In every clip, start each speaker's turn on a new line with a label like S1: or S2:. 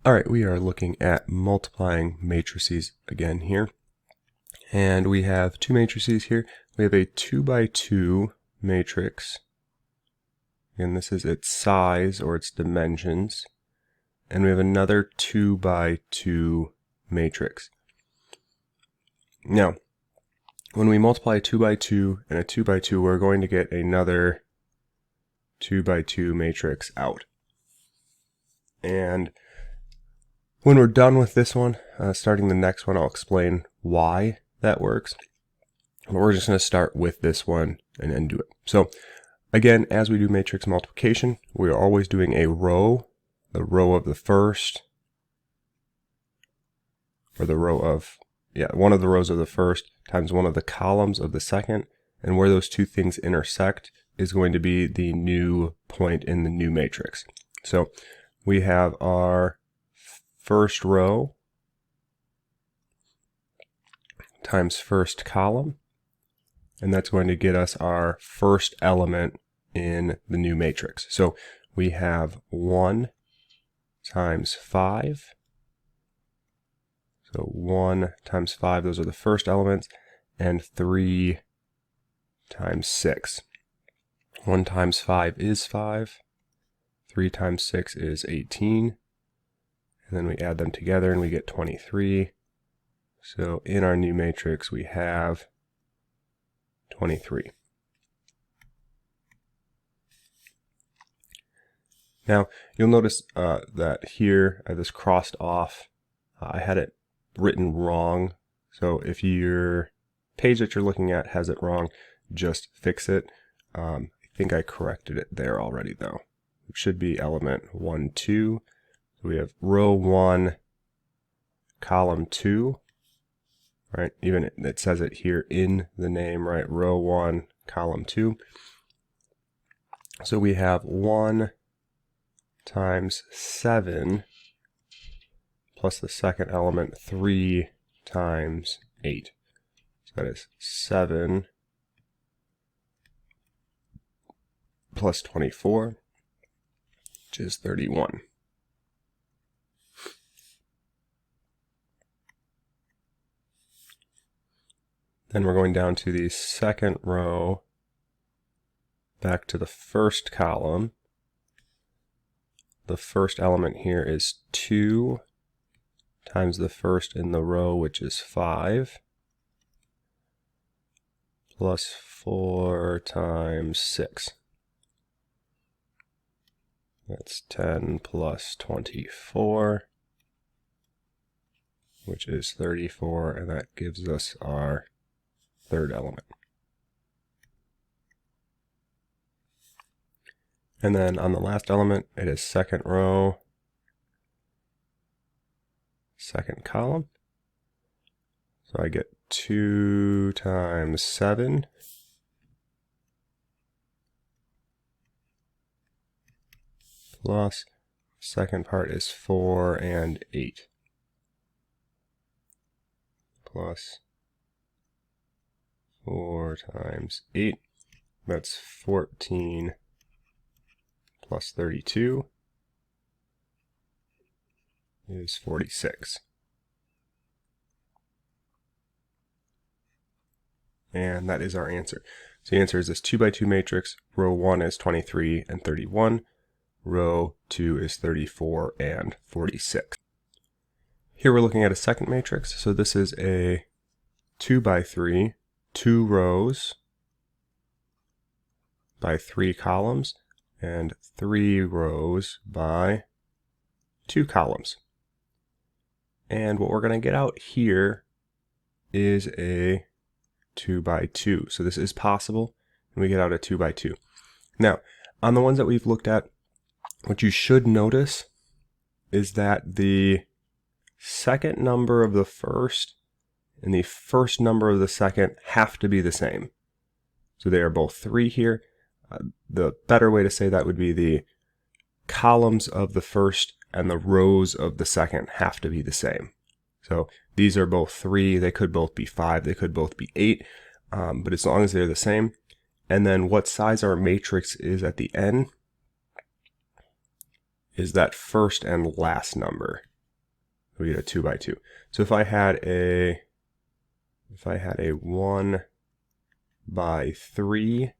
S1: All right, we are looking at multiplying matrices again here. And we have two matrices here. We have a 2 by 2 matrix. And this is its size or its dimensions. And we have another 2 by 2 matrix. Now, when we multiply a 2 by 2 and a 2 by 2, we're going to get another 2 by 2 matrix out. And when we're done with this one, starting the next one, I'll explain why that works. But we're just going to start with this one and then do it. So again, as we do matrix multiplication, we're always doing a row, the row of the first, or the row of, one of the rows of the first times one of the columns of the second, and where those two things intersect is going to be the new point in the new matrix. So we have our first row times first column, and that's going to get us our first element in the new matrix. So we have 1 times 5. So 1 times 5, those are the first elements, and 3 times 6. 1 times 5 is 5. 3 times 6 is 18. And then we add them together and we get 23. So in our new matrix we have 23. Now you'll notice that here I just crossed off. I had it written wrong. So if your page that you're looking at has it wrong, just fix it. I think I corrected it there already though. It should be element 1, 2. We have row 1, column 2, right? Even it says it here in the name, right? Row 1, column 2. So we have 1 times 7 plus the second element 3 times 8. So that is 7 plus 24, which is 31. Then we're going down to the second row, back to the first column. The first element here is 2 times the first in the row, which is 5, plus 4 times 6. That's 10 plus 24, which is 34, and that gives us our third element. And then on the last element, it is second row, second column. So I get 2 times 7 plus second part is 4 and 8 plus 4 times 8, that's 14 plus 32 is 46. And that is our answer. So the answer is this 2 by 2 matrix. Row 1 is 23 and 31. Row 2 is 34 and 46. Here we're looking at a second matrix. So this is a 2 by 3, 2 rows by 3 columns, and 3 rows by 2 columns. And what we're going to get out here is a 2 by 2. So this is possible, and we get out a 2 by 2. Now, on the ones that we've looked at, what you should notice is that the second number of the first and the first number of the second have to be the same. So they are both 3 here. The better way to say that would be the columns of the first and the rows of the second have to be the same. So these are both 3, they could both be 5, they could both be 8, but as long as they're the same. And then what size our matrix is at the end is that first and last number. we get a 2 by 2. So if I had a 1 by 3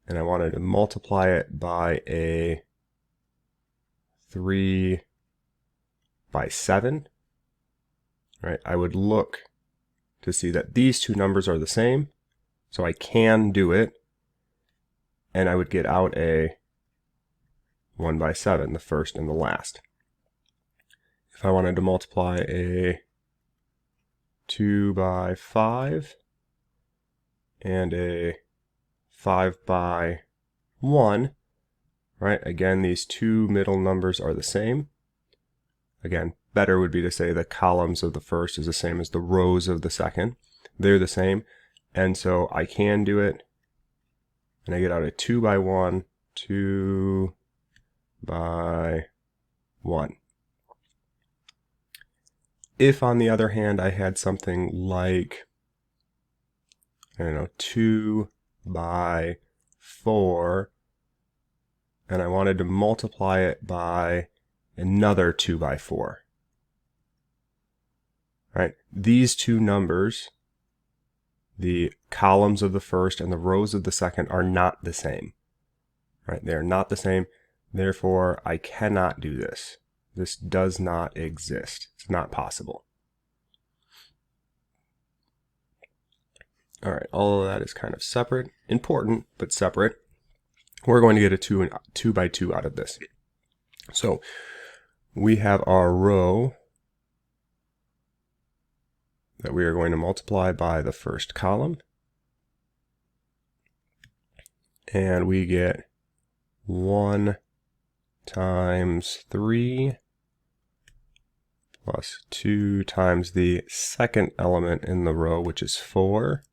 S1: and I wanted to multiply it by a 3 by 7, right? I would look to see that these two numbers are the same, so I can do it, and I would get out a 1 by 7, the first and the last. If I wanted to multiply a 2 by 5 and a 5 by 1, right? Again, these two middle numbers are the same. Again, better would be to say the columns of the first is the same as the rows of the second. They're the same, and so I can do it, and I get out a 2 by 1, 2 by 1. If, on the other hand, I had something like, I don't know, 2 by 4, and I wanted to multiply it by another 2 by 4, right? These two numbers, the columns of the first and the rows of the second, are not the same, right? They are not the same. Therefore, I cannot do this. This does not exist. It's not possible. All right, all of that is kind of separate, important, but separate. We're going to get a 2 by 2 out of this. So we have our row that we are going to multiply by the first column, and we get 1 times 3 plus 2 times the second element in the row, which is 4,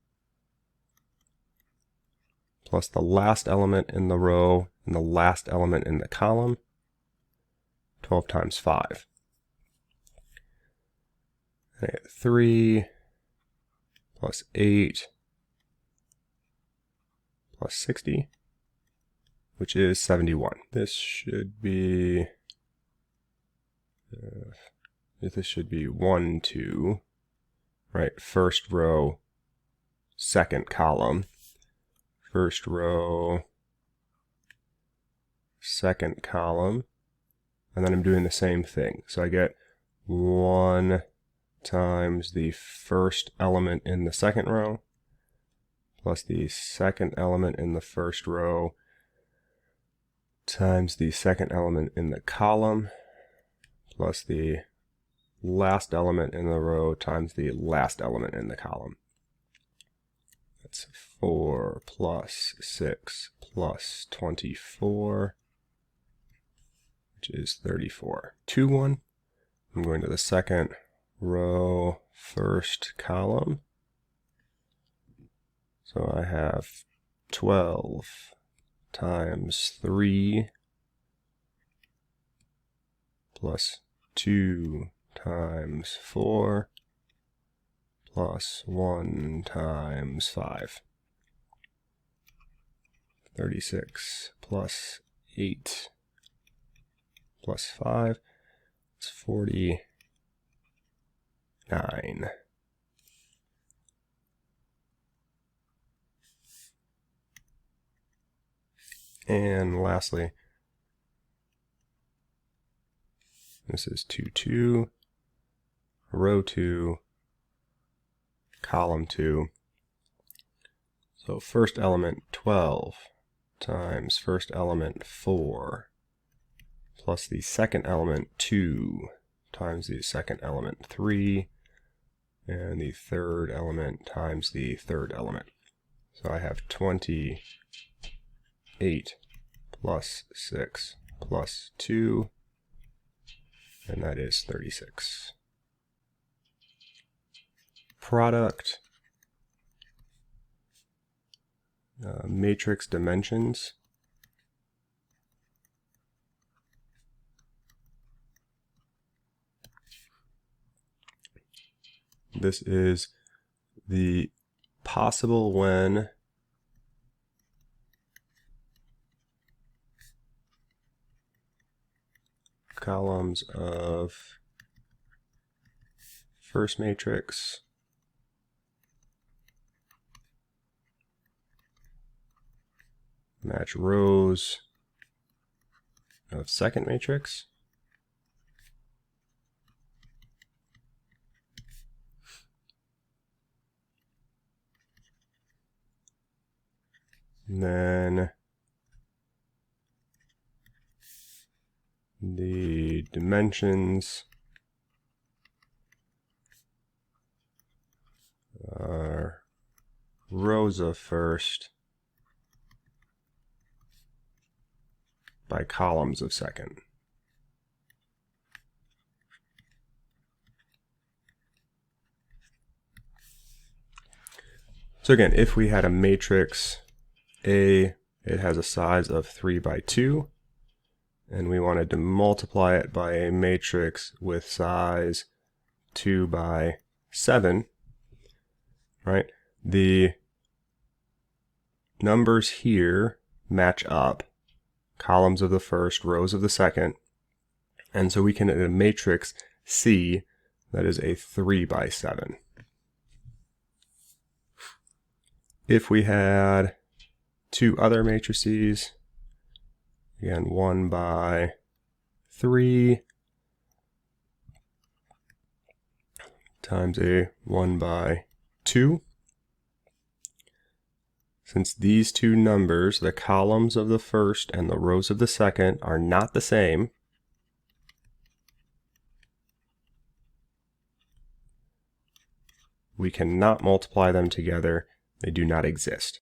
S1: plus the last element in the row and the last element in the column, 12 times 5. And I get 3 plus 8 plus 60, which is 71. This should be 1, 2, right? First row, second column. First row, second column, and then I'm doing the same thing. So I get 1 times the first element in the second row plus the second element in the first row times the second element in the column plus the last element in the row times the last element in the column. That's 4 plus 6 plus 24, which is 34. 2, 1. I'm going to the second row, first column. So I have 12 times 3 plus 2 times 4 plus 1 times 5. 36 plus 8 plus 5. It's 49. And lastly, this is 2, 2, row 2, column 2. So first element 12 times first element 4 plus the second element 2 times the second element 3 and the third element times the third element. So I have 28 plus 6 plus 2, and that is 36. Product, matrix dimensions. This is the possible when columns of first matrix match rows of second matrix. And then the dimensions are rows of first by columns of second. So again, if we had a matrix A, it has a size of 3 by 2, and we wanted to multiply it by a matrix with size 2 by 7, right? The numbers here match up, columns of the first, rows of the second, and so we can in a matrix C that is a 3 by 7. If we had two other matrices, again 1 by 3 times a 1 by 2, since these two numbers, the columns of the first and the rows of the second, are not the same, we cannot multiply them together. They do not exist.